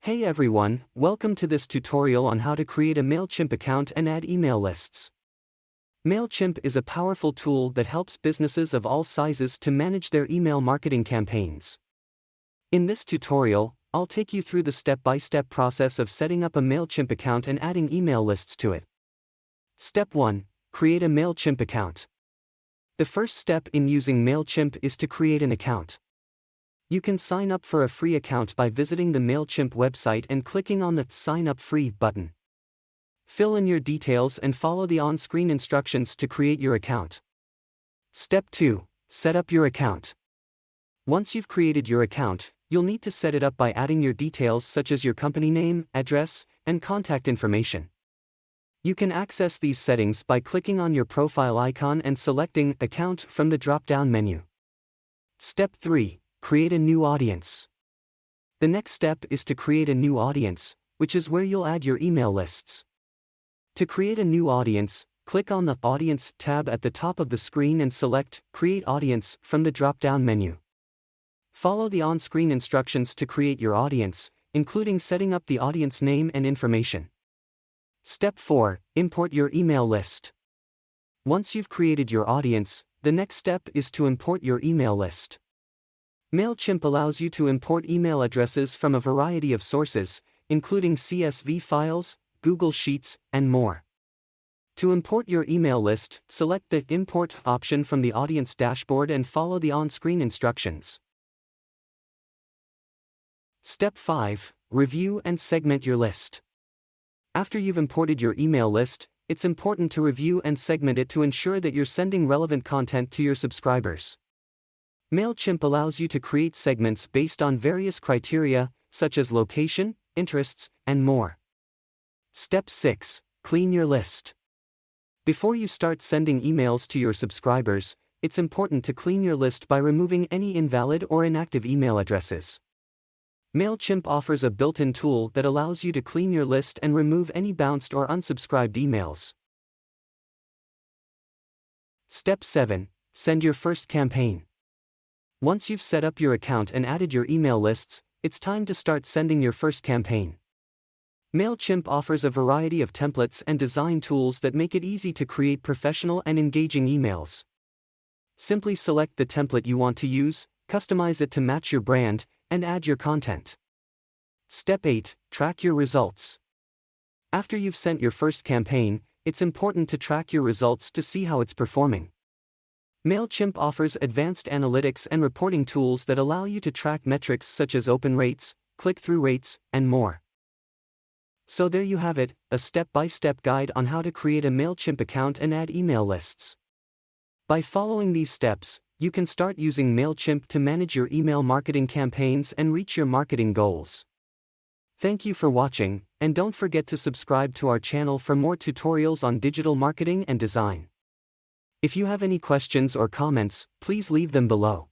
Hey everyone, welcome to this tutorial on how to create a Mailchimp account and add email lists. Mailchimp is a powerful tool that helps businesses of all sizes to manage their email marketing campaigns. In this tutorial, I'll take you through the step-by-step process of setting up a Mailchimp account and adding email lists to it. Step 1. Create a Mailchimp account. The first step in using Mailchimp is to create an account. You can sign up for a free account by visiting the Mailchimp website and clicking on the Sign Up Free button. Fill in your details and follow the on-screen instructions to create your account. Step 2. Set up your account. Once you've created your account, you'll need to set it up by adding your details such as your company name, address, and contact information. You can access these settings by clicking on your profile icon and selecting Account from the drop-down menu. Step 3. Create a new audience. The next step is to create a new audience, which is where you'll add your email lists. To create a new audience, click on the Audience tab at the top of the screen and select Create Audience from the drop-down menu. Follow the on-screen instructions to create your audience, including setting up the audience name and information. Step 4. Import your email list. Once you've created your audience, the next step is to import your email list. Mailchimp allows you to import email addresses from a variety of sources, including CSV files, Google Sheets, and more. To import your email list, select the Import option from the Audience dashboard and follow the on-screen instructions. Step 5. Review and segment your list. After you've imported your email list, it's important to review and segment it to ensure that you're sending relevant content to your subscribers. Mailchimp allows you to create segments based on various criteria, such as location, interests, and more. Step 6. Clean your list. Before you start sending emails to your subscribers, it's important to clean your list by removing any invalid or inactive email addresses. Mailchimp offers a built-in tool that allows you to clean your list and remove any bounced or unsubscribed emails. Step 7. Send your first campaign. Once you've set up your account and added your email lists, it's time to start sending your first campaign. Mailchimp offers a variety of templates and design tools that make it easy to create professional and engaging emails. Simply select the template you want to use, customize it to match your brand, and add your content. Step 8. Track your results. After you've sent your first campaign, it's important to track your results to see how it's performing. Mailchimp offers advanced analytics and reporting tools that allow you to track metrics such as open rates, click-through rates, and more. So there you have it, a step-by-step guide on how to create a Mailchimp account and add email lists. By following these steps, you can start using Mailchimp to manage your email marketing campaigns and reach your marketing goals. Thank you for watching, and don't forget to subscribe to our channel for more tutorials on digital marketing and design. If you have any questions or comments, please leave them below.